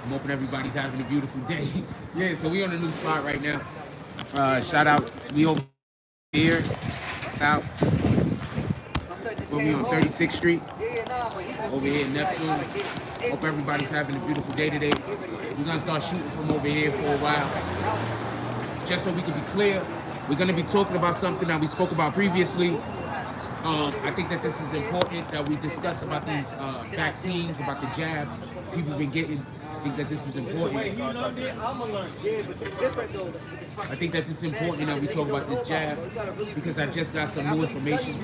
I'm hoping everybody's having a beautiful day. Yeah, so we on a new spot right now. Shout out, we over here. Out. So we on 36th Street, over here in Neptune. Hope everybody's having a beautiful day today. We're gonna start shooting from over here for a while. Just so we can be clear, we're gonna be talking about something that we spoke about previously. I think that this is important that we discuss about these vaccines, about the jab people have been getting. I think that this is important. I think that it's important that we talk about this jab because I just got some new information.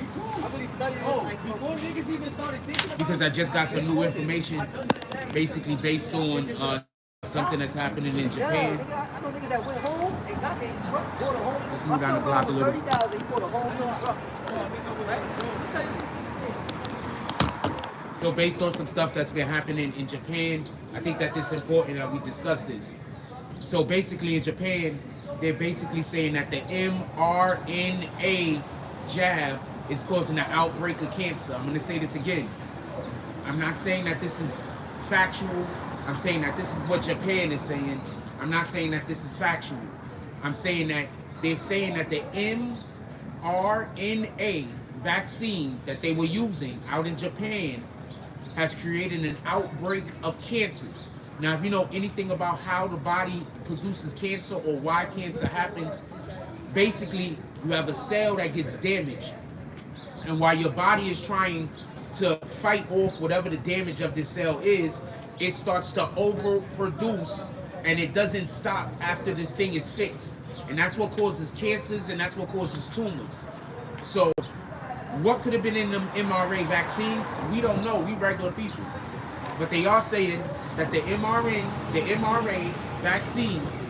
Basically based on something that's happening in Japan. Let's move down the block a little. So based on some stuff that's been happening in Japan, I think that it's important that we discuss this. So basically in Japan, they're basically saying that the mRNA jab is causing an outbreak of cancer. I'm going to say this again. I'm not saying that this is factual. I'm saying that this is what Japan is saying. I'm not saying that this is factual. I'm saying that they're saying that the mRNA vaccine that they were using out in Japan has created an outbreak of cancers. Now, if you know anything about how the body produces cancer or why cancer happens, basically you have a cell that gets damaged. And while your body is trying to fight off whatever the damage of this cell is, it starts to overproduce and it doesn't stop after this thing is fixed. And that's what causes cancers and that's what causes tumors. So what could have been in them mRNA vaccines? We don't know. We regular people. But they are saying that the mRNA vaccines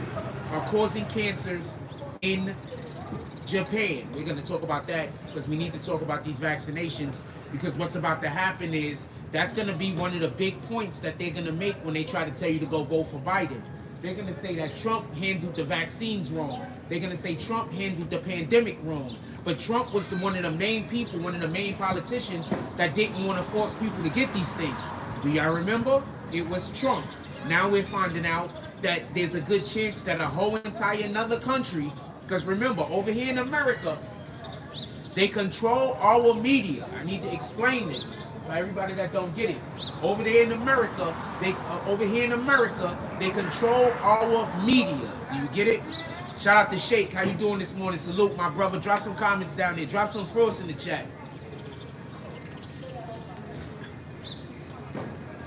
are causing cancers in Japan. We're going to talk about that because we need to talk about these vaccinations because what's about to happen is that's going to be one of the big points that they're going to make when they try to tell you to go vote for Biden. They're going to say that Trump handled the vaccines wrong. They're going to say Trump handled the pandemic wrong. But Trump was one of the main people, one of the main politicians that didn't want to force people to get these things. Do y'all remember? It was Trump. Now we're finding out that there's a good chance that a whole entire another country, because remember, over here in America, they control our media. I need to explain this for everybody that don't get it. Over there in America, they control our media. Do you get it? Shout out to Sheikh. How you doing this morning? Salute, my brother. Drop some comments down there. Drop some frost in the chat.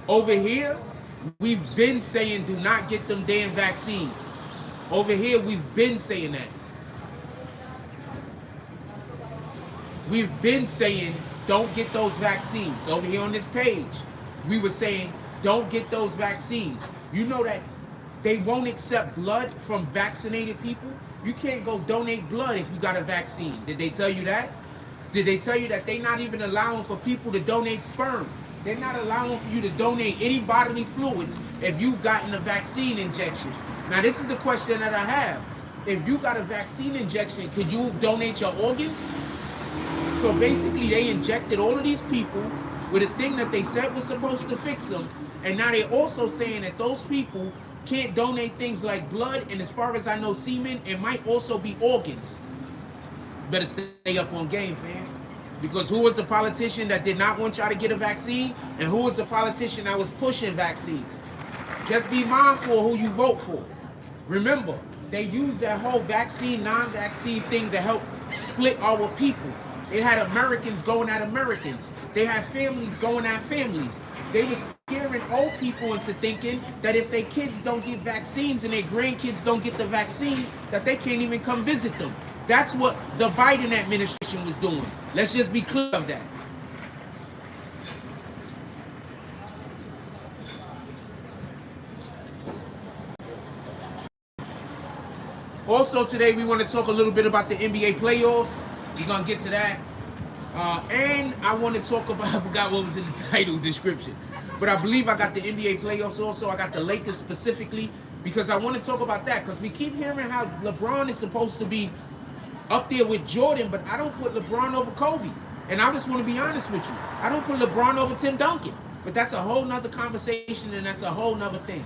Over here, we've been saying do not get them damn vaccines. Over here, we've been saying that. We've been saying don't get those vaccines. Over here on this page, we were saying don't get those vaccines. You know that they won't accept blood from vaccinated people. You can't go donate blood if you got a vaccine. Did they tell you that? Did they tell you that they're not even allowing for people to donate sperm? They're not allowing for you to donate any bodily fluids if you've gotten a vaccine injection. Now, this is the question that I have. If you got a vaccine injection, could you donate your organs? So basically, they injected all of these people with a thing that they said was supposed to fix them. And now they're also saying that those people can't donate things like blood, and as far as I know, semen, it might also be organs. Better stay up on game, fam. Because who was the politician that did not want y'all to get a vaccine? And who was the politician that was pushing vaccines? Just be mindful of who you vote for. Remember, they used that whole vaccine, non-vaccine thing to help split our people. They had Americans going at Americans. They had families going at families. They were scaring old people into thinking that if their kids don't get vaccines and their grandkids don't get the vaccine, that they can't even come visit them. That's what the Biden administration was doing. Let's just be clear of that. Also today we want to talk a little bit about the NBA playoffs. We're going to get to that. And I want to talk about, I forgot what was in the title description. But I believe I got the NBA playoffs also. I got the Lakers specifically because I want to talk about that. Because we keep hearing how LeBron is supposed to be up there with Jordan, but I don't put LeBron over Kobe. And I just want to be honest with you. I don't put LeBron over Tim Duncan. But that's a whole nother conversation and that's a whole nother thing.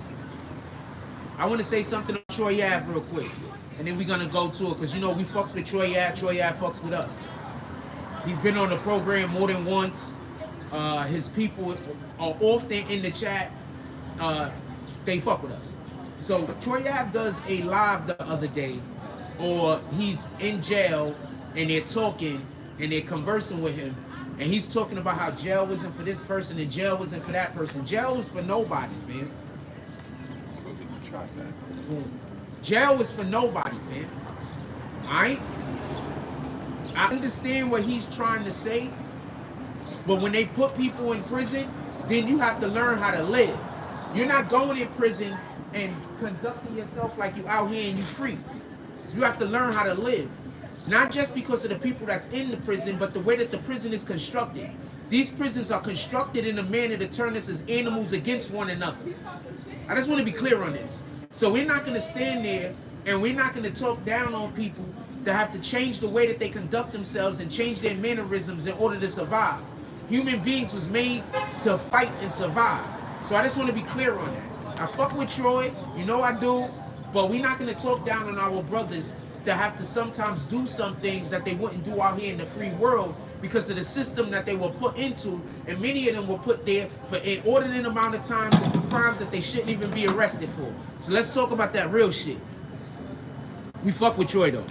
I want to say something on Troy Ave real quick, and then we're gonna go to it because you know we fucks with Troy Ave. Troy Ave fucks with us. He's been on the program more than once. His people are often in the chat. They fuck with us. So Troy Ave does a live the other day, or he's in jail and they're talking and they're conversing with him, and he's talking about how jail wasn't for this person and jail wasn't for that person. Jail was for nobody, fam. Jail was for nobody, fam. Alright? I understand what he's trying to say, but when they put people in prison, then you have to learn how to live. You're not going in prison and conducting yourself like you out here and you free. You have to learn how to live. Not just because of the people that's in the prison, but the way that the prison is constructed. These prisons are constructed in a manner to turn us as animals against one another. I just want to be clear on this. So we're not going to stand there and we're not going to talk down on people that have to change the way that they conduct themselves and change their mannerisms in order to survive. Human beings was made to fight and survive. So I just want to be clear on that. I fuck with Troy, you know I do, but we're not going to talk down on our brothers that have to sometimes do some things that they wouldn't do out here in the free world because of the system that they were put into, and many of them were put there for an inordinate amount of times and for crimes that they shouldn't even be arrested for. So let's talk about that real shit. We fuck with Troy though.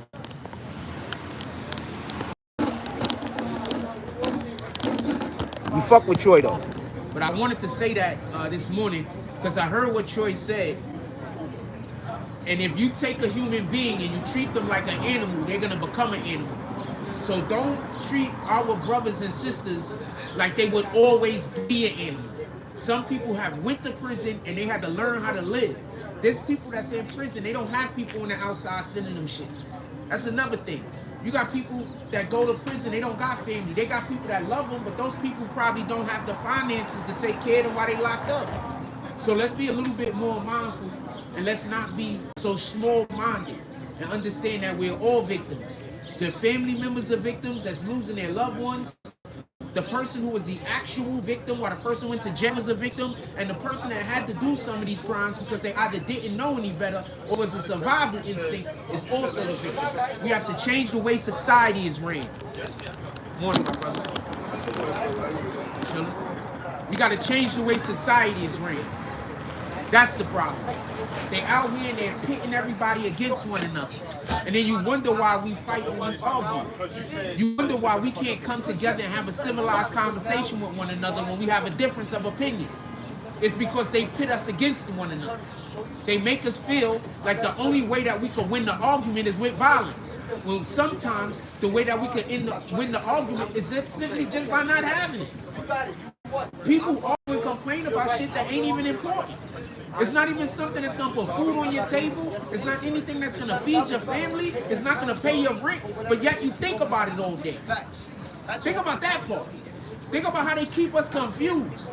We fuck with Troy though. But I wanted to say that this morning because I heard what Troy said. And if you take a human being and you treat them like an animal, they're going to become an animal. So don't treat our brothers and sisters like they would always be an animal. Some people have went to prison and they had to learn how to live. There's people that's in prison, they don't have people on the outside sending them shit. That's another thing. You got people that go to prison, they don't got family. They got people that love them, but those people probably don't have the finances to take care of them while they locked up. So let's be a little bit more mindful and let's not be so small-minded and understand that we're all victims. The family members are victims that's losing their loved ones. The person who was the actual victim while the person went to jail is a victim, and the person that had to do some of these crimes because they either didn't know any better or was a survival instinct is also the victim. We have to change the way society is ran. Morning, my brother. Chilling. We got to change the way society is ran. That's the problem. They out here and they're pitting everybody against one another. And then you wonder why we fight and we argue. You wonder why we can't come together and have a civilized conversation with one another when we have a difference of opinion. It's because they pit us against one another. They make us feel like the only way that we can win the argument is with violence. Well, sometimes the way that we can win the argument is simply just by not having it. People always complain about shit that ain't even important. It's not even something that's gonna put food on your table. It's not anything that's gonna feed your family. It's not gonna pay your rent, but yet you think about it all day. Think about that part. Think about how they keep us confused.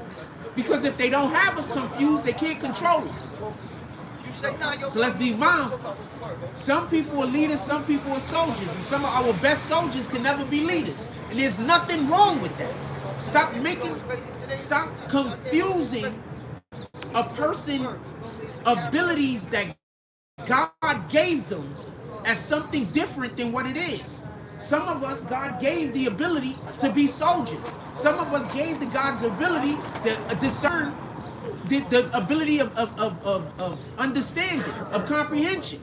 Because if they don't have us confused, they can't control us. So let's be mindful. Some people are leaders, some people are soldiers, and some of our best soldiers can never be leaders. And there's nothing wrong with that. Stop confusing a person's abilities that God gave them as something different than what it is. Some of us, God gave the ability to be soldiers. Some of us gave the God's ability to discern, the ability of understanding, of comprehension.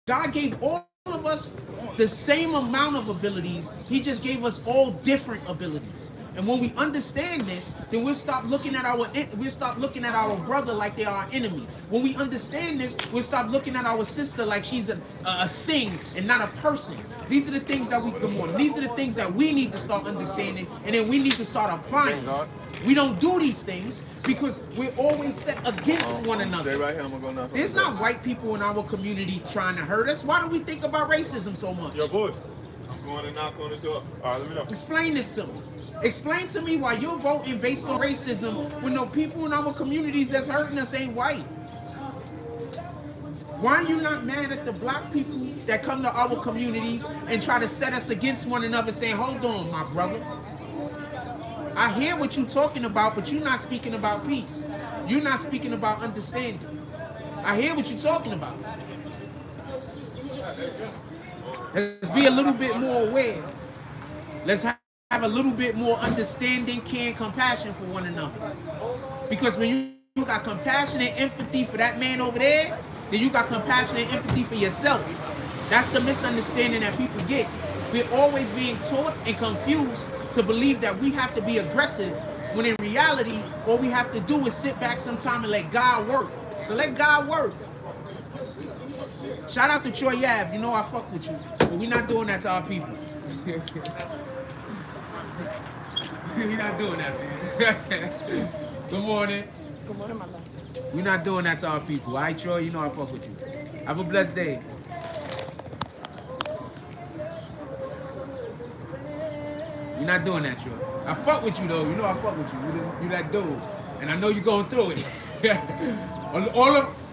God gave all of us the same amount of abilities. He just gave us all different abilities. And when we understand this, then we'll stop looking at our brother like they are our enemy. When we understand this, we'll stop looking at our sister like she's a thing and not a person. These are the things that we come on. These are the things that we need to start understanding, and then we need to start applying. We don't do these things because we're always set against one another. There's not white people in our community trying to hurt us. Why do we think about racism so much? Yo, boy, I'm going to knock on the door. All right, let me know. Explain this to me. Explain to me why you're voting based on racism when the people in our communities that's hurting us ain't white. Why are you not mad at the black people that come to our communities and try to set us against one another saying, hold on, my brother. I hear what you're talking about, but you're not speaking about peace. You're not speaking about understanding. I hear what you're talking about. Let's be a little bit more aware. Let's have a little bit more understanding, care, and compassion for one another. Because when you got compassion and empathy for that man over there, then you got compassion and empathy for yourself. That's the misunderstanding that people get. We're always being taught and confused to believe that we have to be aggressive, when in reality, all we have to do is sit back sometime and let God work. So let God work. Shout out to Troy Ave. You know I fuck with you, but we're not doing that to our people. We're not doing that, man. Good morning. Good morning, my love. We're not doing that to our people. All right, Troy? You know I fuck with you. Have a blessed day. You're not doing that, Troy. I fuck with you, though. You know I fuck with you. You that dude. And I know you're going through it.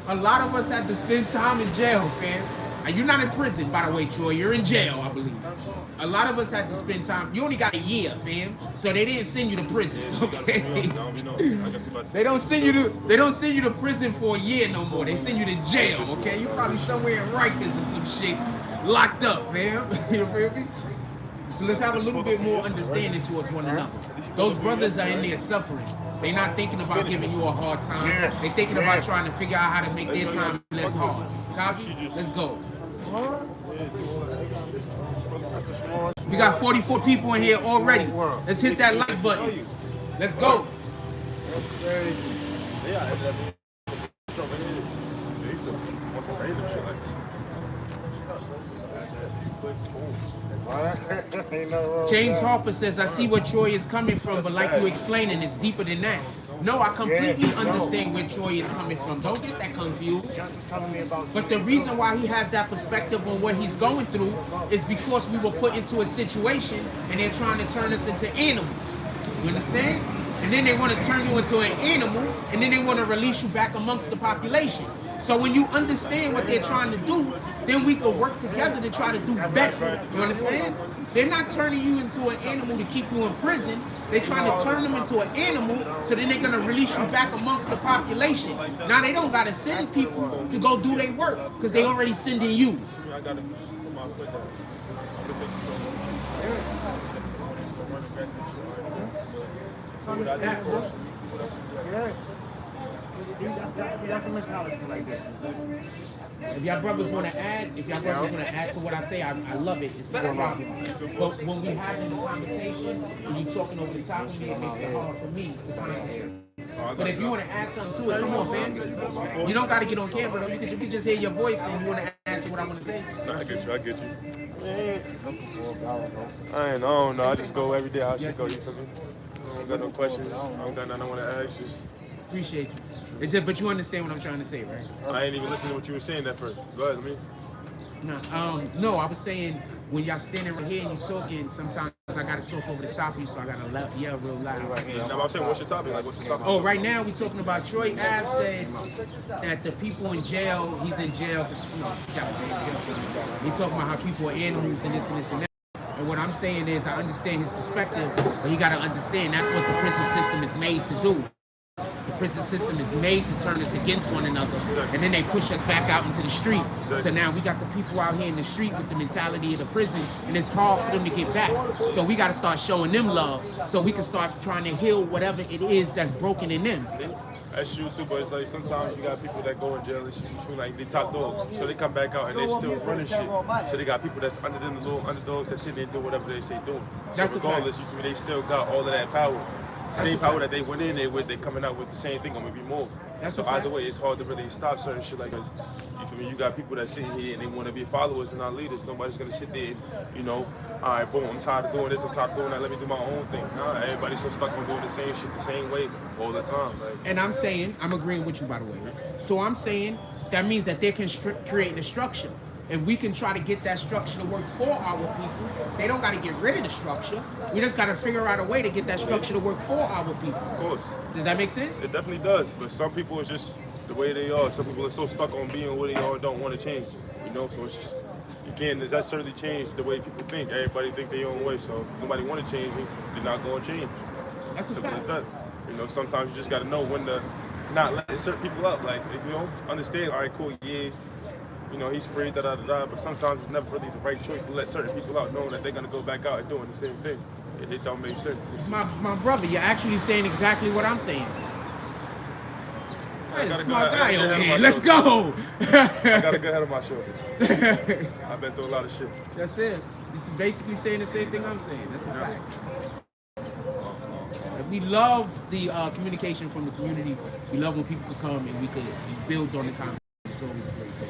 A lot of us had to spend time in jail, fam. And you're not in prison, by the way, Troy. You're in jail, I believe. A lot of us had to spend time. You only got a year, fam. So they didn't send you to prison. Okay? They don't send you to prison for a year no more. They send you to jail, okay? You probably somewhere in Rikers or some shit, locked up, fam. You feel me? So let's have a little bit more understanding towards one another. Those brothers are in there suffering. They're not thinking about giving you a hard time. They're thinking about trying to figure out how to make their time less hard. Copy? Let's go. We got 44 people in here already. Let's hit that like button. Let's go. James Harper says, I see where Troy is coming from, but like you explaining, it's deeper than that. No, I completely understand where Troy is coming from. Don't get that confused. But the reason why he has that perspective on what he's going through is because we were put into a situation and they're trying to turn us into animals. You understand? And then they want to turn you into an animal, and then they want to release you back amongst the population. So when you understand what they're trying to do, then we can work together to try to do better. You understand? They're not turning you into an animal to keep you in prison. They're trying to turn them into an animal, so then they're going to release you back amongst the population. Now they don't got to send people to go do their work, because they already sending you. If y'all brothers want to add, to what I say, I love it. It's not a problem. But when we having the conversation and you talking over the top of me, it makes it hard for me to find. But if you want to add something to it, come on, fam. You don't got to get on camera though. You can just hear your voice and you want to add to what I want to say. No, I get you. I don't know. I just go every day. I should go. You feel me? I don't got no questions. I don't got nothing I want to ask. Just appreciate you. It's just, but you understand what I'm trying to say, right? I ain't even listening to what you were saying at first. Go ahead, me. No, I was saying when y'all standing right here and you talking, sometimes I gotta talk over the top of you, so I gotta yell real loud. Now I'm saying, what's your topic? Like, what's the topic? Oh, right now we talking about Troy Ave said that the people in jail, he's in jail because he got a jail. He talking about how people are animals and this and this and that. And what I'm saying is, I understand his perspective, but you gotta understand that's what the prison system is made to do. The prison system is made to turn us against one another, and then they push us back out into the street. So now we got the people out here in the street with the mentality of the prison, and it's hard for them to get back. So we got to start showing them love, so we can start trying to heal whatever it is that's broken in them. That's true too, but it's like sometimes you got people that go in jail and shit, you feel like they top dogs. So they come back out and they still running shit. So they got people that's under them, the little underdogs that sit there and do whatever they say doing. So regardless, you see, they still got all of that power. Same power that they went in there with, they coming out with the same thing or maybe more. So either way, it's hard to really stop certain shit like this. You feel me? You got people that sit here and they want to be followers and not leaders. Nobody's gonna sit there and, all right, boom, I'm tired of doing this, I'm tired of doing that, let me do my own thing. Nah, everybody's so stuck on doing the same shit the same way all the time. Like. And I'm saying, I'm agreeing with you by the way. So I'm saying that means that they're creating a structure. And we can try to get that structure to work for our people. They don't got to get rid of the structure. We just got to figure out a way to get that structure to work for our people. Of course. Does that make sense? It definitely does. But some people are just the way they are. Some people are so stuck on being what they are and don't want to change. So it's just, you can't necessarily change the way people think. Everybody think their own way. So if nobody want to change it, they're not going to change. That's simple as that. Sometimes you just got to know when to not letting certain people up. Like, you know, understand, all right, cool, yeah, you know, he's free, da-da-da-da, but sometimes it's never really the right choice to let certain people out knowing that they're going to go back out and doing the same thing. It don't make sense. My brother, you're actually saying exactly what I'm saying. Hey, a smart guy over here. Let's go. I got a good head on my shoulders. I've been through a lot of shit. That's it. You're basically saying the same thing I'm saying. That's a fact. We love the communication from the community. We love when people could come and we could build on the conversation. It's always a great thing.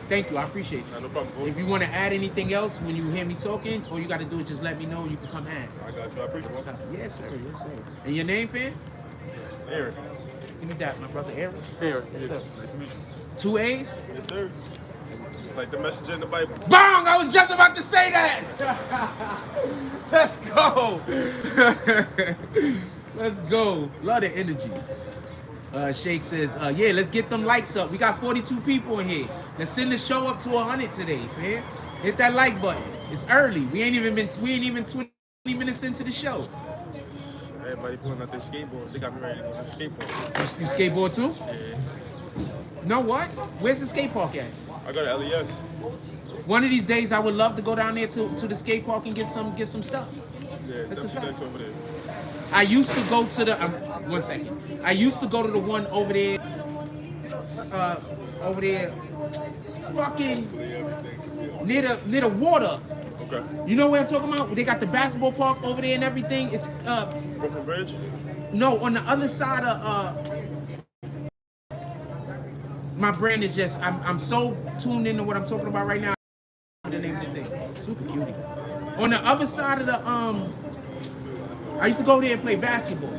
Thank you. I appreciate you. No problem. If you want to add anything else when you hear me talking, all you got to do is just let me know and you can come add. I got you. I appreciate it. Yes, sir. Yes, sir. And your name, fam? Aaron. Give me that, my brother Aaron. Aaron. Yes, Nice to meet you. 2 A's? Yes, sir. Like the messenger in the Bible. Bong! I was just about to say that! Let's go! Let's go. Love the energy. Shake says, yeah, let's get them likes up. We got 42 people in here. Let's send the show up to 100 today, man. Hit that like button. It's early. We ain't even 20 minutes into the show. Everybody pulling out their skateboard. They got me ready to skateboard. You skateboard too? Yeah. Know what? Where's the skate park at? I go to LES. One of these days, I would love to go down there to the skate park and get some stuff. Yeah, that's a fact. That's over there. I used to go to the 1 second. I used to go to the one over there. Fucking near the water. Okay. You know what I'm talking about? They got the basketball park over there and everything. It's Brooklyn Bridge? No, on the other side of my brain is just I'm so tuned into what I'm talking about right now. The name of the thing. Super cutie. On the other side of the I used to go there and play basketball.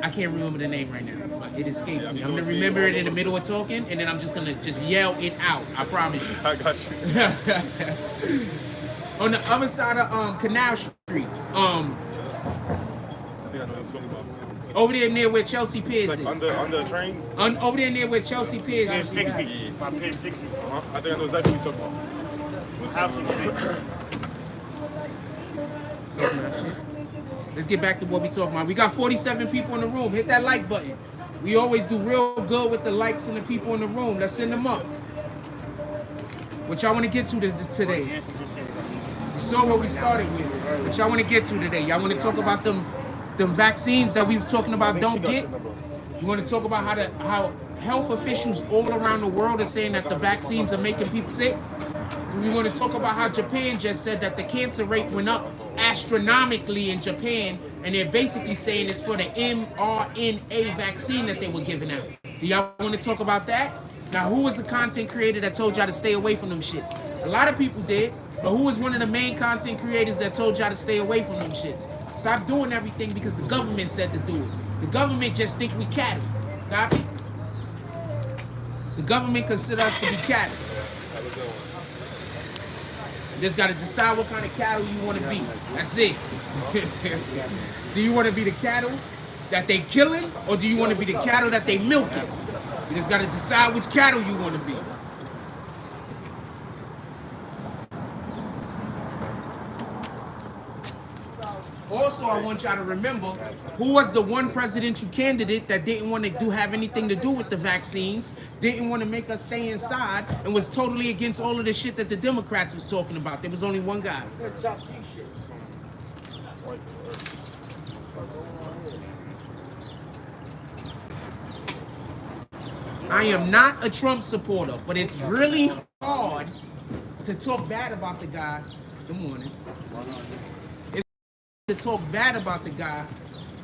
I can't remember the name right now. It escapes me. I'm gonna remember it in the middle of talking, and then I'm just gonna yell it out. I promise you. I got you. On the other side of Canal Street. I think I know what you're talking about. Over there near where Chelsea Piers Like is. under trains? Over there near where Chelsea Piers is. 60. My Pier 60. I think I know exactly what you're talking about. House and Talking about shit. Let's get back to what we talking about. We got 47 people in the room. Hit that like button. We always do real good with the likes and the people in the room. Let's send them up. What y'all want to get to today? You saw what we started with. What y'all want to get to today? Y'all want to talk about them vaccines that we was talking about don't get? You want to talk about how health officials all around the world are saying that the vaccines are making people sick? We want to talk about how Japan just said that the cancer rate went up astronomically in Japan, and they're basically saying it's for the mRNA vaccine that they were giving out. Do y'all want to talk about that? Now, who was the content creator that told y'all to stay away from them shits? A lot of people did, but who was one of the main content creators that told y'all to stay away from them shits? Stop doing everything because the government said to do it. The government just think we cattle. Copy? The government consider us to be cattle. You just got to decide what kind of cattle you want to be. That's it. Do you want to be the cattle that they killing, or do you want to be the cattle that they milking? You just got to decide which cattle you want to be. Also, I want y'all to remember who was the one presidential candidate that didn't want to have anything to do with the vaccines, didn't want to make us stay inside, and was totally against all of the shit that the Democrats was talking about. There was only one guy. I am not a Trump supporter, but it's really hard to talk bad about the guy. Good morning. To talk bad about the guy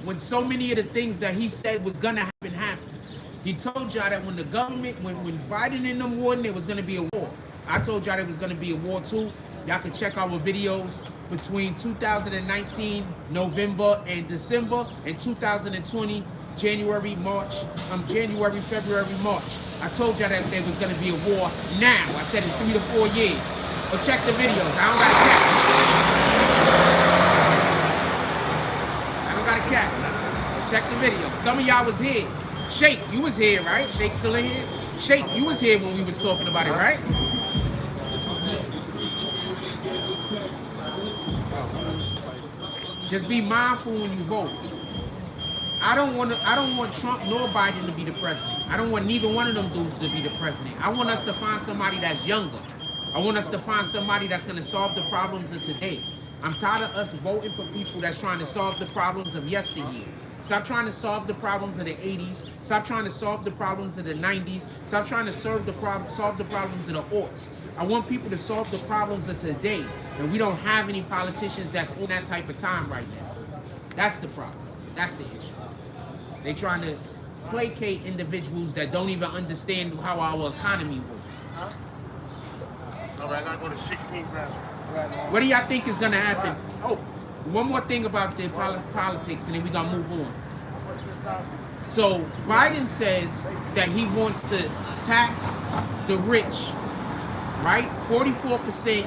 when so many of the things that he said was gonna happen. He told y'all that when the government, when Biden and them warned there was gonna be a war. I told y'all there was gonna be a war too. Y'all can check our videos between 2019 November and December, and 2020 January, February, March. I told y'all that there was gonna be a war now. I said in 3 to 4 years. But check the videos. I don't got a cat. Check the video. Some of y'all was here. Shake, you was here, right? Shake still in here? Shake, you was here when we was talking about it, right? Just be mindful when you vote. I don't want Trump nor Biden to be the president. I don't want neither one of them dudes to be the president. I want us to find somebody that's younger. I want us to find somebody that's going to solve the problems of today. I'm tired of us voting for people that's trying to solve the problems of yesteryear. Stop trying to solve the problems of the 80s. Stop trying to solve the problems of the 90s. Stop trying to solve the problems of the aughts. I want people to solve the problems of today. And we don't have any politicians that's on that type of time right now. That's the problem. That's the issue. They trying to placate individuals that don't even understand how our economy works. All right, I gotta go to 16 round. What do y'all think is gonna happen? Oh, one more thing about the politics, and then we gonna move on. So Biden says that he wants to tax the rich, right? 44%.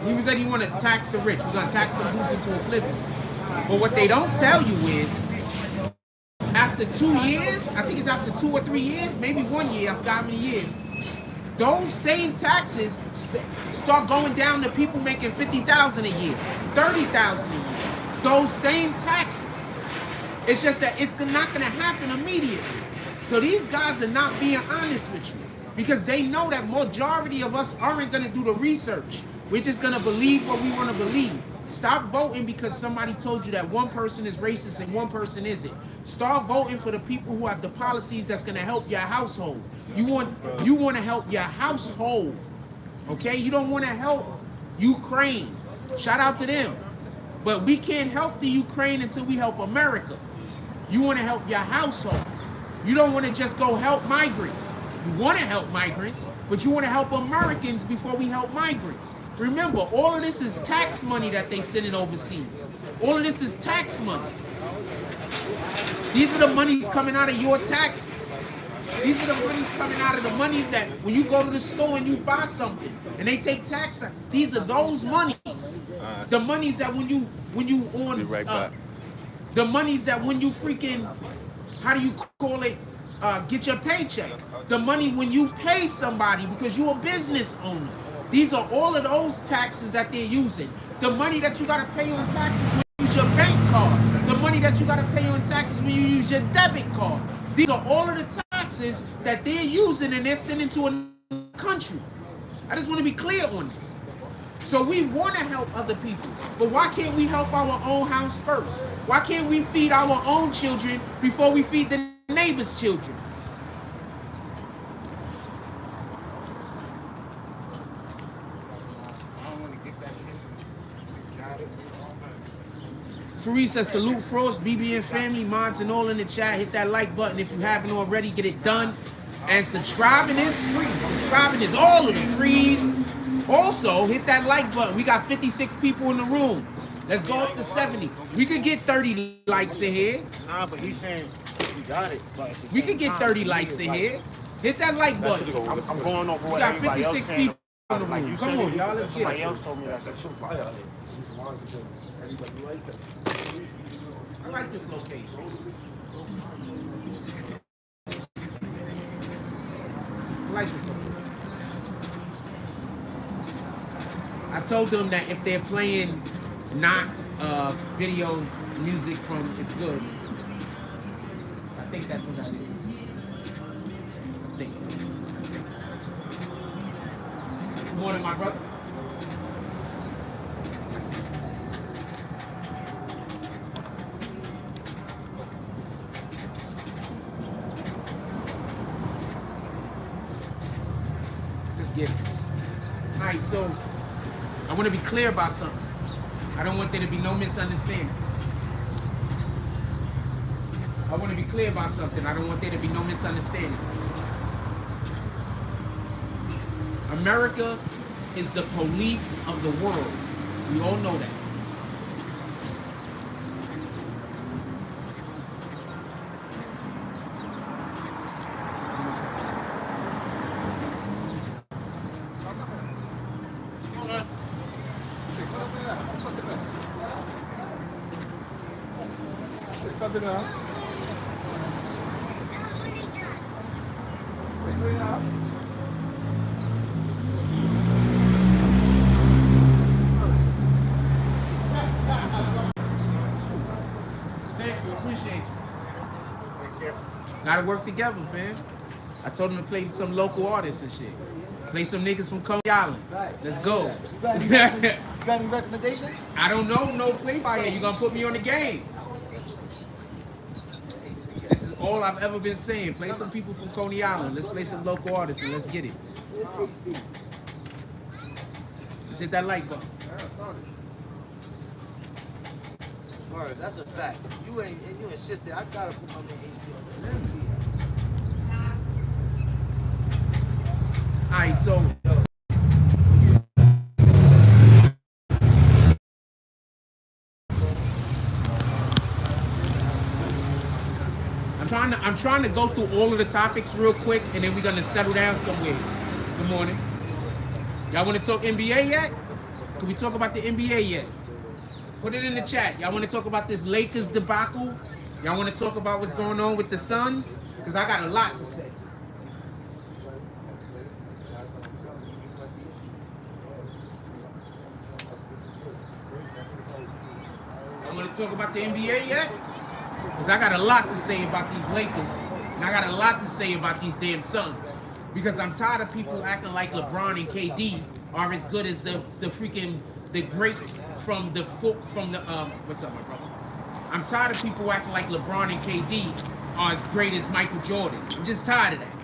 He said he want to tax the rich. We're gonna tax them dudes into oblivion. But what they don't tell you is, after 2 years, I think it's after 2 or 3 years, maybe 1 year, I forgot how many years, those same taxes start going down to people making $50,000 a year, $30,000 a year. Those same taxes. It's just that it's not gonna happen immediately. So these guys are not being honest with you because they know that majority of us aren't gonna do the research. We're just gonna believe what we want to believe. Stop voting because somebody told you that one person is racist and one person isn't. Start voting for the people who have the policies that's gonna help your household. You want to help your household, okay? You don't want to help Ukraine. Shout out to them, but we can't help the Ukraine until we help America. You want to help your household. You don't want to just go help migrants. You want to help migrants, but you want to help Americans before we help migrants. Remember, all of this is tax money that they sending overseas. All of this is tax money. These are the monies coming out of your taxes. These are the monies coming out of the monies that when you go to the store and you buy something and they take tax. These are those monies. The monies that when you on Be right back. the monies that when you freaking, how do you call it, get your paycheck. The money when you pay somebody because you're a business owner. These are all of those taxes that they're using. The money that you gotta pay on taxes when you use your bank card. The money that you gotta pay on taxes when you use your debit card. These are all of the taxes that they're using and they're sending to a country. I just want to be clear on this. So we want to help other people, but why can't we help our own house first? Why can't we feed our own children before we feed the neighbor's children? Free says, salute Frost, BBN family, mods and all in the chat. Hit that like button if you haven't already. Get it done. And subscribing is free. Subscribing is all of the frees. Also, hit that like button. We got 56 people in the room. Let's go up to 70. We could get 30 likes in here. Nah, but he's saying we got it. But We could get 30 likes in here. Hit that like button. I'm going over We what got everybody 56 else people in the like room. you Come said on, it. y'all. Let's get Somebody it. else told me that. I like this location. I like this location. I told them that if they're playing not videos, music from It's Good. I think that's what I did. I think. Good morning, my brother. Let's get it. All right, so I want to be clear about something. I don't want there to be no misunderstanding. I want to be clear about something. I don't want there to be no misunderstanding. America is the police of the world. We all know that. Appreciate you. Take care. Gotta work together, man. I told him to play some local artists and shit. Play some niggas from Coney Island. Let's go. You got any recommendations? I don't know no play by here. You gonna put me on the game. This is all I've ever been saying. Play some people from Coney Island. Let's play some local artists and let's get it. Let's hit that like button. Word, that's a fact. You insisted. I gotta put my name in. Alright, so I'm trying to go through all of the topics real quick, and then we're gonna settle down somewhere. Good morning. Y'all want to talk NBA yet? Can we talk about the NBA yet? Put it in the chat. Y'all want to talk about this Lakers debacle? Y'all want to talk about what's going on with the Suns? Because I got a lot to say. Y'all want to talk about the NBA yet? Because I got a lot to say about these Lakers. And I got a lot to say about these damn Suns. Because I'm tired of people acting like LeBron and KD are as good as the freaking the greats from the what's up, my brother? I'm tired of people acting like LeBron and KD are as great as Michael Jordan. I'm just tired of that.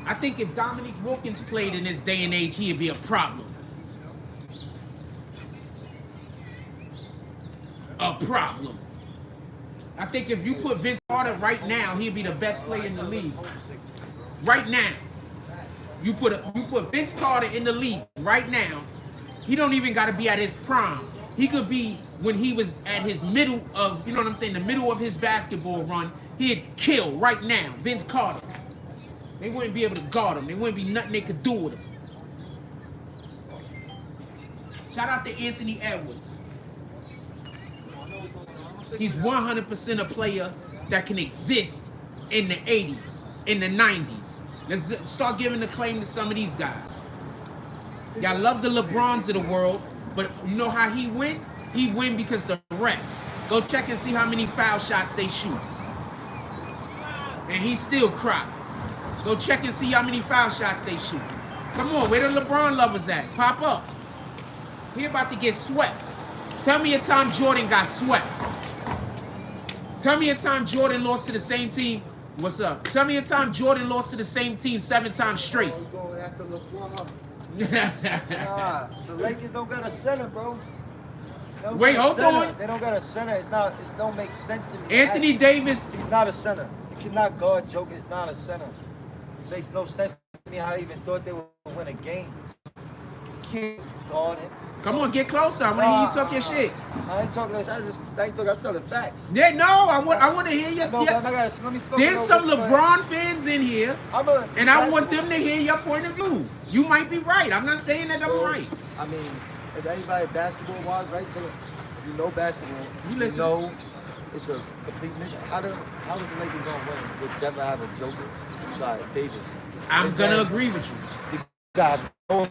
I think if Dominique Wilkins played in this day and age, he'd be a problem. A problem. I think if you put Vince Carter right now, he'd be the best player in the league. Right now. You put Vince Carter in the league right now, he don't even got to be at his prime. He could be when he was at his middle of, you know what I'm saying, the middle of his basketball run. He'd kill right now, Vince Carter. They wouldn't be able to guard him. There wouldn't be nothing they could do with him. Shout out to Anthony Edwards. He's 100% a player that can exist in the 80s, in the 90s. Let's start giving the claim to some of these guys. Y'all love the LeBrons of the world, but you know how he win? He win because the refs. Go check and see how many foul shots they shoot. And he still cry. Go check and see how many foul shots they shoot. Come on, where the LeBron lovers at? Pop up. He about to get swept. Tell me a time Jordan got swept. Tell me a time Jordan lost to the same team. What's up? Tell me a time Jordan lost to the same team 7 times straight. Going after LeBron. Nah, the Lakers don't got a center, bro. Wait, hold on. They don't got a center. It don't make sense to me. Anthony Davis. He's not a center. You cannot guard Joker. It's not a center. It makes no sense to me how they even thought they would win a game. You can't guard him. Come on, get closer. I want to hear you talk your shit. I ain't talking. I'm telling facts. Yeah, no, I want to hear you. No, yeah. let me There's some LeBron fans in here, and I want them to hear your point of view. You might be right. I'm not saying that I'm right. I mean, if anybody basketball-wise, right, you know basketball, you listen. know it's a complete mission. How the Lakers gonna win with never have a Joker? You got Davis. I'm gonna agree with you. You got no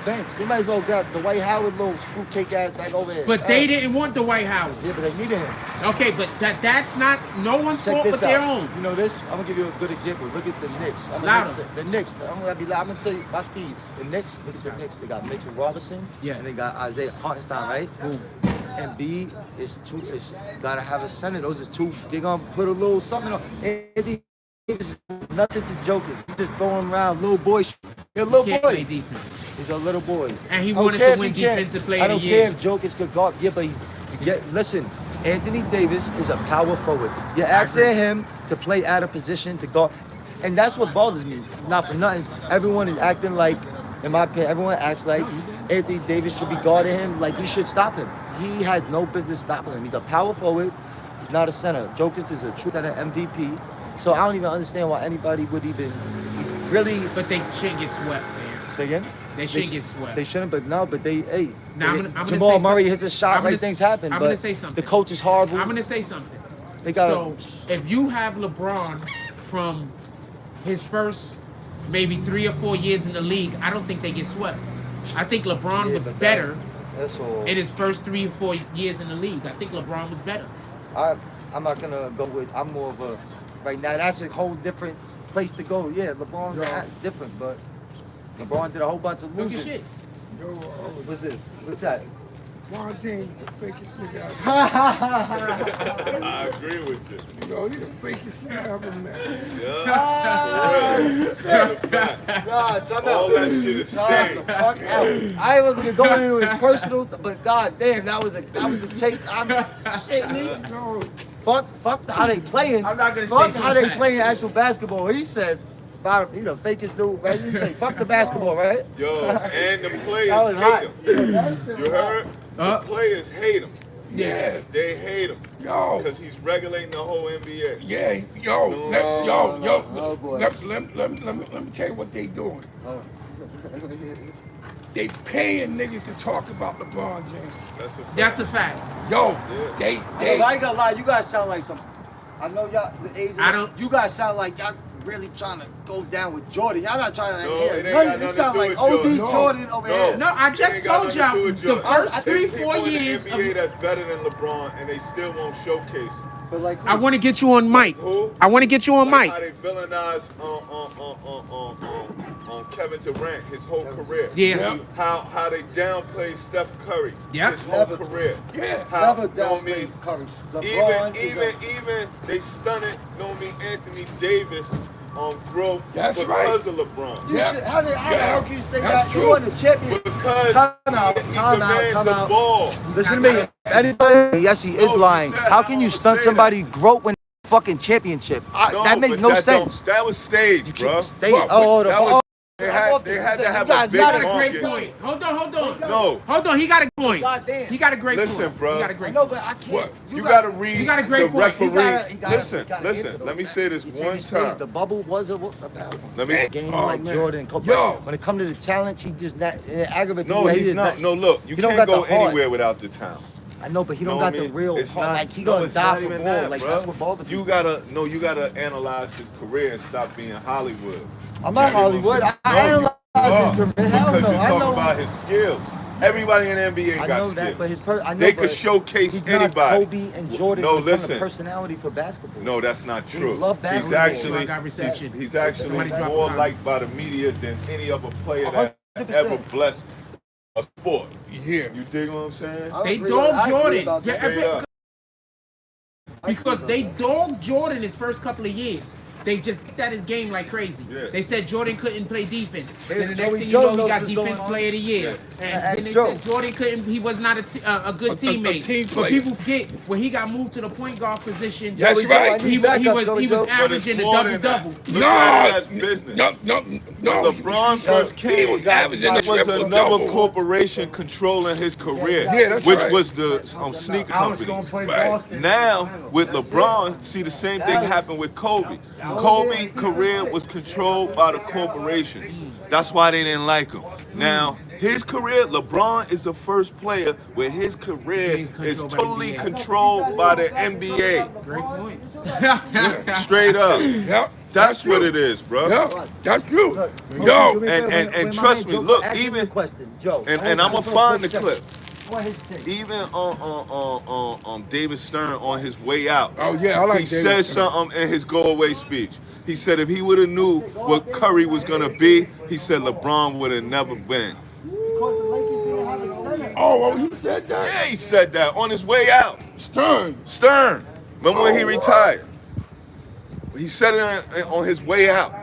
bench. They might as well got Dwight Howard, little fruitcake ass back over there. But they didn't want Dwight Howard. Yeah, but they needed him. Okay, but that's not no one's fault but their own. You know this? I'm gonna give you a good example. Look at the Knicks. The Knicks. I'm gonna tell you my speed. The Knicks. Look at the Knicks. They got Mitchell Robinson. Yes. And they got Isaiah Hartenstein, right? Boom. And B is gotta have a center. Those is two. They're gonna put a little something on. Anthony Davis is nothing to joke it. He's just throwing around little boy. He's a little Can't boy. play defense. He's a little boy. And he wanted to win defensive player I of the don't year. care if Jokic could guard. Yeah, but listen, Anthony Davis is a power forward. You're asking him to play out of position to guard. And that's what bothers me. Not for nothing. Everyone is acting like, in my opinion, everyone acts like Anthony Davis should be guarding him, like he should stop him. He has no business stopping him. He's a power forward. He's not a center. Jokic is a true center MVP. So I don't even understand why anybody would even really. But they shouldn't get swept, man. Say again? They shouldn't get swept. They shouldn't, but no, but they, hey. Now, I'm gonna Jamal say Murray something. hits a shot, right? Things happen. I'm but going to say something. The coach is horrible. I'm going to say something. So, if you have LeBron from his first maybe 3 or 4 years in the league, I don't think they get swept. I think LeBron was better that's all. in his first 3 or 4 years in the league. I think LeBron was better. I'm not gonna go with. I'm more of a right now. That's a whole different place to go. Yeah, LeBron's different, but LeBron did a whole bunch of Go losing. get shit. Yo, What's this? What's that? LeBron James is the fakest nigga out I agree with you. there. Yo, he the fakest nigga I ever met. Yeah. That's a fact. Nah, time All out. that shit is Time staying. the fuck out. I wasn't gonna go into his personal, but god damn, that was the tape. I'm shit me. No, Fuck how they playing. I'm not gonna fuck say how they too playing actual basketball. He said, he the fakest dude, right? He said, fuck the basketball, right? Yo, and the players That was hot. hate him. You heard? The players hate him. yeah, They hate him yo, because he's regulating the whole NBA. yeah, yo, Oh, boy. let me tell you what they doing. They paying niggas to talk about LeBron James. That's a fact. That's a fact. Yo, they, I ain't gonna lie, you guys sound like some. I know y'all, the A's. I don't- You guys sound like y'all really trying to go down with Jordan. Y'all not trying to No, hear it ain't none got of you nothing sound to do like with OD Jordan. Jordan over No. here. No, I It just ain't got told nothing y'all to do with the Jordan. first There's 3-4 people in the years. NBA that's better than LeBron, and they still won't showcase. But like, I want to get you on mic. Who? I want to get you on Like mic. how they villainize Kevin Durant his whole career. Yeah. How they downplay Steph Curry Yep. his whole Never. career. Yeah. How, never know me, downplay Curry. LeBron is even they stunted, know me, Anthony Davis on growth That's because of LeBron. You Yeah. should, how the hell can you say That's that? true. You won the champion. Because Time out, he time out, demands time the out. ball. Listen to me. Anybody, yes, he is No, you lying. said How I can you don't stunt say somebody growth when fucking championship? That makes but no that sense. That was staged, You bro. can't stay. Well, Oh, that was, they I'm had off they the- had to you have guys a big got He got a great market. point. Hold on. No. Hold on. He got a point. Goddamn. He got a great Listen, point. bro. He got a I great know, point. but I can't. What? You gotta read you got a great the point. referee. You Listen, let me say this one time. The bubble was about Let me. game Oh, like man. Jordan and Kobe. Yo. When it comes to the talent, he just not aggravates. No, me. He he's is not. No, look, you he don't can't got go the heart. anywhere without the talent. I know, but he don't Know got what I the mean? real It's heart. not- Like he no, gonna it's die not for even ball. that, Like bro. that's what bothers me. You gotta analyze his career and stop being Hollywood. I'm not Hollywood. I No, analyze you his career. are, Hell because no. you I talk know. about his skills. Everybody in the NBA I got know skills. that, but I know They but could showcase he's anybody. Not Kobe and Jordan. No, when it comes to listen. personality for basketball. No, that's not He true. love He's basketball. actually I got reception. he's actually Somebody drop a more comment. liked by the media than any other player that 100%. ever blessed a sport. Yeah. You dig what I'm saying? I They agree dogged I agree Jordan. about that. Straight up. Because they dogged Jordan his first couple of years. They just looked at his game like crazy. Yeah. They said Jordan couldn't play defense. Hey, Then the Joey next thing you Joe know, he knows got what's going defense on. player of the year. Yeah. And then they Joe. said Jordan couldn't, he was not a good teammate. team But player. people forget when he got moved to the point guard position. That's Joey right. Joe, he Backup, was Joey Joe. averaging a But it's more double than double. that. Look at it as business. No. When LeBron first He came, was averaging a it was triple another double. corporation controlling his career, Yeah, that's which right. was the sneaker company. Right. Now with LeBron, see the same thing happened with Kobe. Kobe's career was controlled by the corporations. That's why they didn't like him. Now his career, LeBron is the first player where his career is totally controlled by the NBA. Great points. Straight up. Yep. That's what it is, bro. Yeah, that's true. Look, Yo, and trust me, look, ask him even- the question, Joe. and I'ma find the clip. What his take? Even on David Stern on his way out, Oh, yeah, I like he David said Stern. something in his go away speech. He said if he would have knew what Curry was gonna be, he said LeBron would have never been. Because the Lakers didn't have a center. oh, he said that? Yeah, he said that on his way out. Stern. Stern, remember when he Oh, retired? He said it on his way out.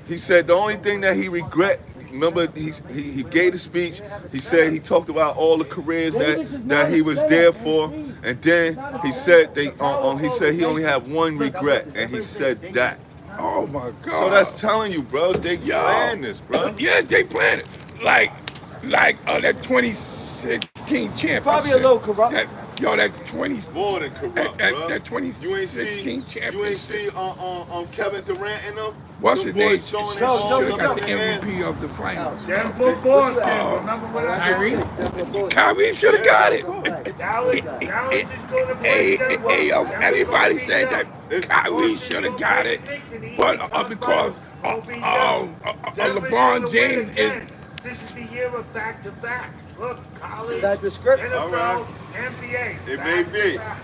He said the only thing that he regret. Remember, he gave the speech. He said he talked about all the careers that he was there for, and then he said he said he only had one regret, and he said that. Oh my God. So that's telling you, bro, they planned this, bro. Yeah, they planned it. Like that 2016 championship. Probably a little corrupt. That 20. More than corrupt, That bro. 2016 You ain't championship. see Kevin Durant in them. What's Them his name? boys showing their Joe, arms Joe, Should have got up the in the air. MVP of the finals. Them football games, Oh. remember what I said? Kyrie? Kyrie should have got it. Dallas is going to Hey, play hey, yo, them. everybody said that Kyrie should have got it, but because LeBron James is. This is the year of back-to-back. Look, college, Is that the script? NFL, All right. NBA. It may be. back-to-back.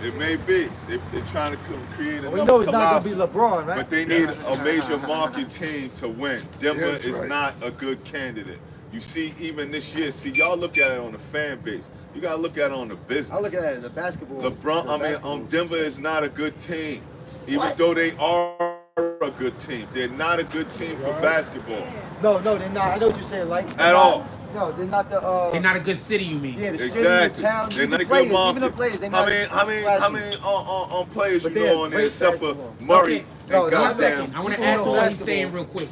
It may be. They're trying to create a We know it's not gonna be LeBron, right? But they need a major market team to win. Denver That's is right. not a good candidate. You see, even this year, y'all look at it on the fan base. You gotta look at it on the business. I look at it, the basketball. Denver is not a good team, even What? though they are a good team. They're not a good team for basketball No, they're not. I know what you're saying, like at all. No, they're not the. They're not a good city, you mean? Yeah, the city, the Exactly. town, They're even not the a players, good market. even the players. They're not. How many players But you they're know on there great except for basketball. Murray? Okay. No, and no, One goddamn- second. I want to People add to know what he's basketball. saying real quick.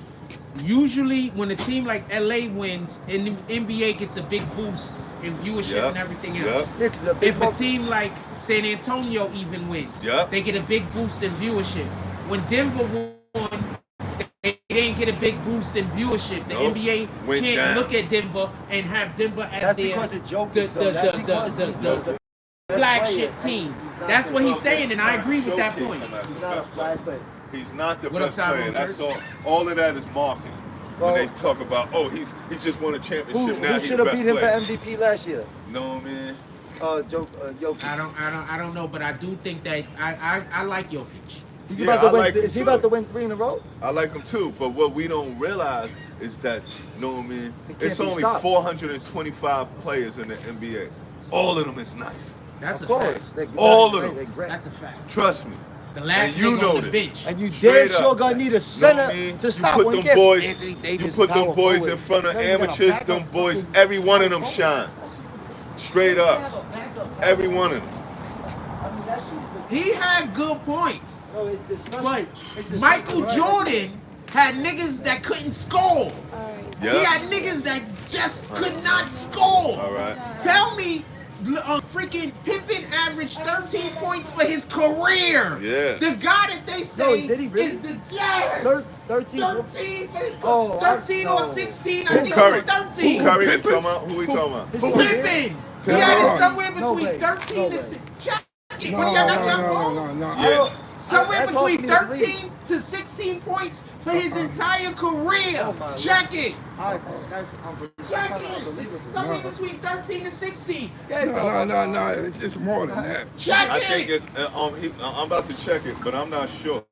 Usually, when a team like LA wins, and the NBA gets a big boost in viewership Yep. and everything Yep. else. Yeah, 'cause the big If a folks- team like San Antonio even wins, Yep. they get a big boost in viewership. When Denver won, they didn't get a big boost in viewership. The Nope. NBA Went can't down. look at Denver and have Denver as That's their because the joke the, is the, though. That's the, because the, he's the, not the best flagship player. team. He's not That's the what he's best saying, and I agree with that Showcase point. him as He's the not a best flash player. player. He's not the What up, best Tyrone player. That's Church? all of that is marketing. Well, When they talk about, he just won a championship. Who now he's should the have best beat him player. for MVP last year? No man. Jokic. I don't know, but I do think that I like Jokic. He's Yeah, about to I win. like him Is he too. about to win 3 in a row? I like him too, but what we don't realize is that, no man, He can't it's be only stopped. 425 players in the NBA. All of them is nice. That's Of a course. fact. They're All great. of them. They're great. That's a fact. Trust me. The last And you nigga know on the this. bench. And you Straight damn sure up. gonna need a Know center what I mean? to You stop put when them you get boys, Anthony you Davis, put them power boys forward. in front of Now you got a amateurs, backup them boys, fucking every one of them forward. shine. Straight up. Every one of them. I mean, that shit is- He has good points. No, it's disgusting. But It's disgusting, Michael right? Jordan had niggas that couldn't score. He Yeah. had niggas that just could not score. All right. Tell me, freaking Pippen averaged 13 points for his career. Yeah. The guy that they say No, did he really? is the yes. 13. 13 for his Oh, 13 or no. 16. I Who think Curry? it was 13. Who Curry? Pippen? Who we talking about? His Pippen. career? He had it No. somewhere No between way. 13 No to way. 6. Check it. No, What do y'all got your no, phone? no. Yeah. Somewhere That's hard between for me to believe. 13 to 16 points for his entire career. Oh, my Check it. That's unbelievable. Check Kind of it. unbelievable. Somewhere between 13 to 16. Yeah, bro. No. It's more than that. Check I think it. it's, I'm about to check it, but I'm not sure.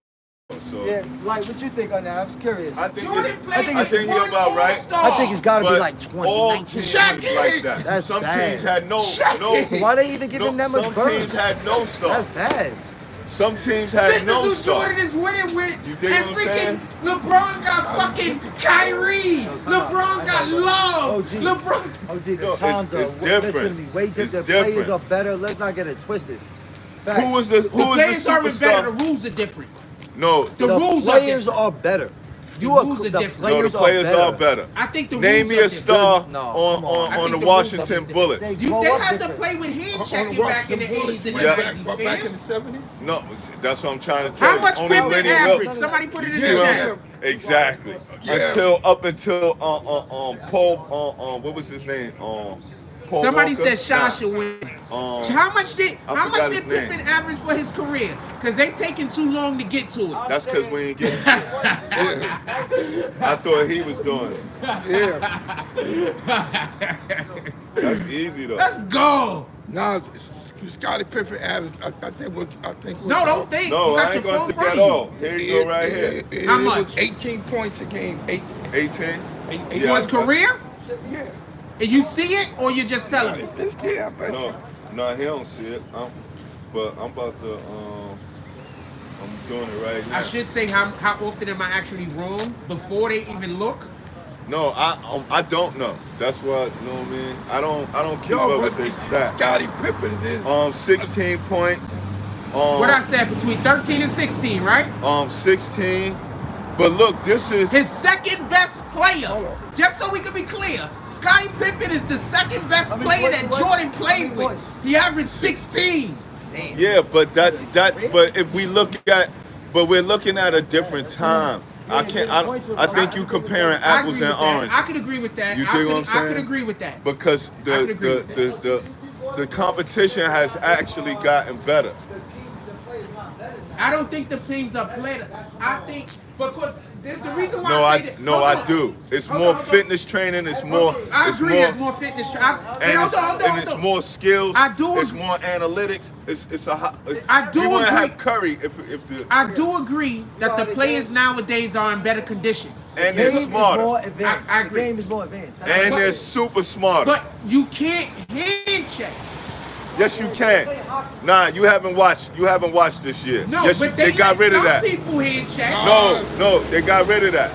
So Yeah, like what you think on that? I'm curious. I think Jordan it's, played I think one you're about right. All-Star. I think it's got to be But like 20, all 19. teams Check like it. that. That's Some bad. teams had no. Check it. So why they even give him that much Some burn? teams had no stars. That's bad. Some teams had This no is who Jordan stars. is winning with. You dig and what I'm freaking saying? LeBron got fucking Kyrie. LeBron got Love. OG. LeBron. OG, the No, times it's are different. listen to me. Way It's different. The players different. are better. Let's not get it twisted. Facts. Who was the The players aren't better. The superstar? rules are different. No, The the rules are players different. are better. The You are rules are the different. no, the players, players are better. I think the Name rules me are a star different. No, come on on. I on think the the Washington rules are Bullets. They They grow up had to different. play with hand On checking the back in the Washington 80s and the Yeah. back 90s, in the fam. 70s. No, that's what I'm trying to tell How you. much Only Pippen Lenny average? Wilkes. Somebody put it in You the see what I'm chat. saying? Exactly. Yeah. Up until Paul what was his name? Paul Somebody Walker? said Shasha win. How much did forgot his name. Pippen average for his career? Because they taking too long to get to it. That's because we ain't getting I thought he was doing it. Yeah. That's easy though. Let's go. Now, Scottie Pippen averaged, I think was No, don't think. No, you got I ain't your gonna phone think in at front of all. Here you go right here. How It much? was 18 points a game. 18? you. For his career? Yeah. And you see it or you just telling me? Yeah, I bet you. No, he don't see it. But I'm about to I'm doing it right now. I should say how often am I actually wrong before they even look? No, I don't know. That's what you know what I mean. I don't keep Yo, up but with their stats. Scottie Pippen is 16 points. What I said, between 13 and 16, right? 16. But look, this is His second best player. Hold on. Just so we can be clear, Scottie Pippen is the second best How many player points that he was? Jordan How played many with. points? He averaged 16. yeah, but but if we look at we're looking at a different time. I think you comparing I apples agree and with that. oranges. I could agree with that. You I dig could, what I'm I could saying? agree with that. Because could agree with the competition has actually gotten better. I don't think the teams are better. I think because The reason why No, I say that, hold I on. do. It's Hold more on, hold on. fitness training. It's more. I it's agree. more, There's more fitness. and it's more skills. I do It's agree. more analytics. It's a. I do you wouldn't agree. have Curry if the I do agree that the players nowadays are in better condition. and they're Game is smarter more advanced. I The agree. game is more advanced. and they're super smarter. But you can't hand check. Yes, you can. Nah, you haven't watched. You haven't watched this year. No, yes, but they got rid of some that. people hand check. No, they got rid of that.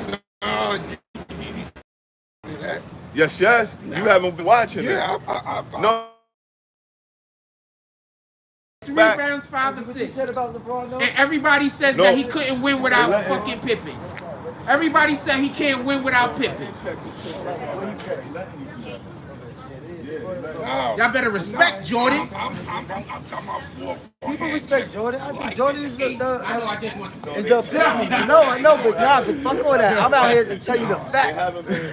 Yes, you haven't been watching it. Yeah, No. Rebounds, 5 assists. said about LeBron, though? And everybody says No. that he couldn't win without fucking Pippen. Everybody said he can't win without Pippen. Y'all better respect Jordan. I'm talking about 4 People respect Jordan. I think Jordan is I know, I just want to say is the epitome. No, I know, but fuck all that. I'm out here to tell you the facts.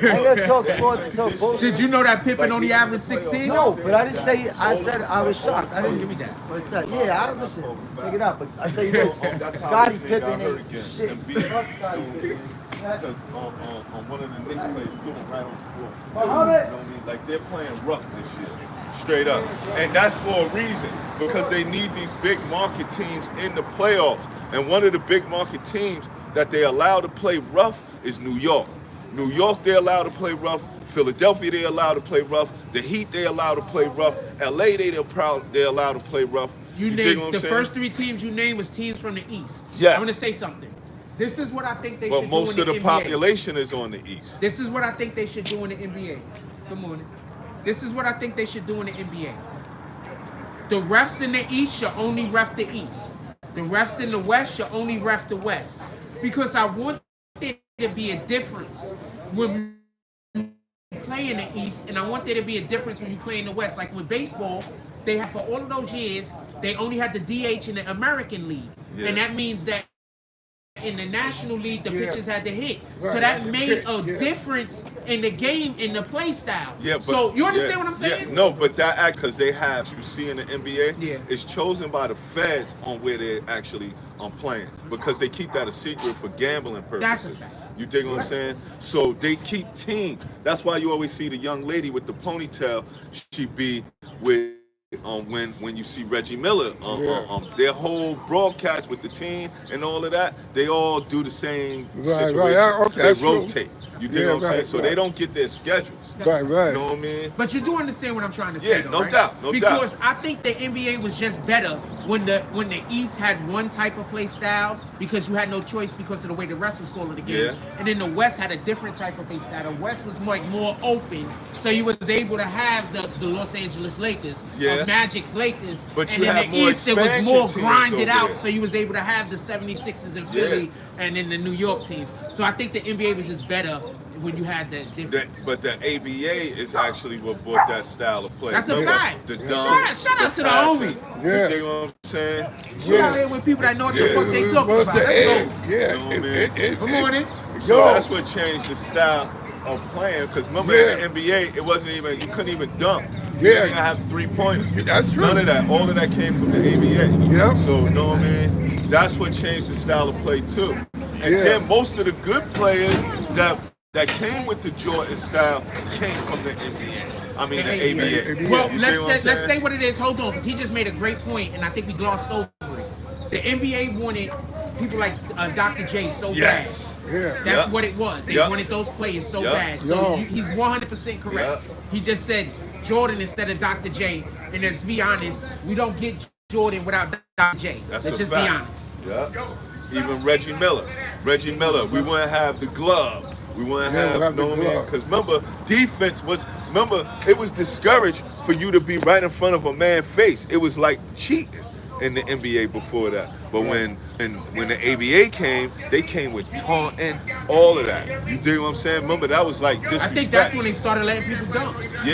I ain't gonna talk sports and talk bullshit. Did you know that Pippen only averaged 16? No, but I didn't say. I said I was shocked. I didn't give me that. What's that? Yeah, I listen. Check it out. But I tell you this: Scottie Pippen ain't shit. Fuck Scottie Pippen. Because on one of the Knicks players doing right on the floor. Muhammad. You know what I mean? Like they're playing rough this year. Straight up. And that's for a reason. Because they need these big market teams in the playoffs. And one of the big market teams that they allow to play rough is New York. New York, they allow to play rough. Philadelphia, they allow to play rough. The Heat, they allow to play rough. LA, they allow to play rough. You dig named what I'm the saying? first 3 teams you named was teams from the East. Yes. I'm gonna say something. This is what I think they But should most do of in the the NBA. population is on the East. This is what I think they should do in the NBA. Good morning. This is what I think they should do in the NBA. The refs in the East should only ref the East. The refs in the West should only ref the West. Because I want there to be a difference when you play in the East, and I want there to be a difference when you play in the West. Like with baseball, they have for all of those years, they only had the DH in the American League. Yeah. And that means that in the National League, the pitchers had to hit. So Right, that had to made hit, a yeah. difference in the game, in the play style. Yeah, but, so you understand yeah, what I'm saying? Yeah, no, but that act, because they have, you see in the NBA, Yeah. it's chosen by the feds on where they're actually playing. Because they keep that a secret for gambling purposes. That's a fact. You dig what I'm saying? So they keep team. That's why you always see the young lady with the ponytail, she be with when you see Reggie Miller, their whole broadcast with the team and all of that, they all do the same situation. Okay, They that's true. rotate. You dig Yeah, what I'm saying? right, So right. they don't get their schedules. Right, right. You know what I mean? But you do understand what I'm trying to say, Yeah, though, no right? doubt, no doubt. Because I think the NBA was just better when the East had one type of play style because you had no choice because of the way the refs was calling the game, Yeah. and then the West had a different type of play style. The West was more open, so you was able to have the Los Angeles Lakers, Yeah. Magic's Lakers, But and you in have the more East it was expansion more teams grinded over out, there. so you was able to have the 76ers in Philly and then the New York teams. So I think the NBA was just better when you had that difference. But the ABA is actually what brought that style of play. That's a Remember, fact. The Shout dunk, out- shout out to the passing. homie. Yeah. You dig what I'm saying? We out here with people that know what the Yeah. fuck they talking What's about. the Let's egg? go. Yeah. You know what I mean? Good morning. So Yo. that's what changed the style of playing. Because remember Yeah. in the NBA, it wasn't even, you couldn't even dunk. Yeah. You didn't even have 3-pointers. That's true. None of that. All of that came from the ABA. Yep. So, you know what I mean? That's what changed the style of play too. And Yeah. then most of the good players that came with the Jordan style came from the NBA. I mean the ABA. Well, You dig what I'm let's saying? say what it is. Hold on, because he just made a great point, and I think we glossed over it. The NBA wanted people like Dr. J so Yes. bad. Yeah. That's Yep. what it was. They Yep. wanted those players so Yep. bad. So Yo. he's 100% correct. Yep. He just said Jordan instead of Dr. J. And let's be honest, we don't get Jordan without Dr. J. That's Let's a just fact. be honest. Yeah. Even Reggie Miller. We wouldn't have the glove. We wouldn't Yeah, have, we'll have know the what I mean? glove. Because remember, it was discouraged for you to be right in front of a man's face. It was like cheating in the NBA before that. But when the ABA came, they came with taunting, all of that. You dig what I'm saying? Remember, that was like disrespect. I think that's when they started letting people dunk. Yeah.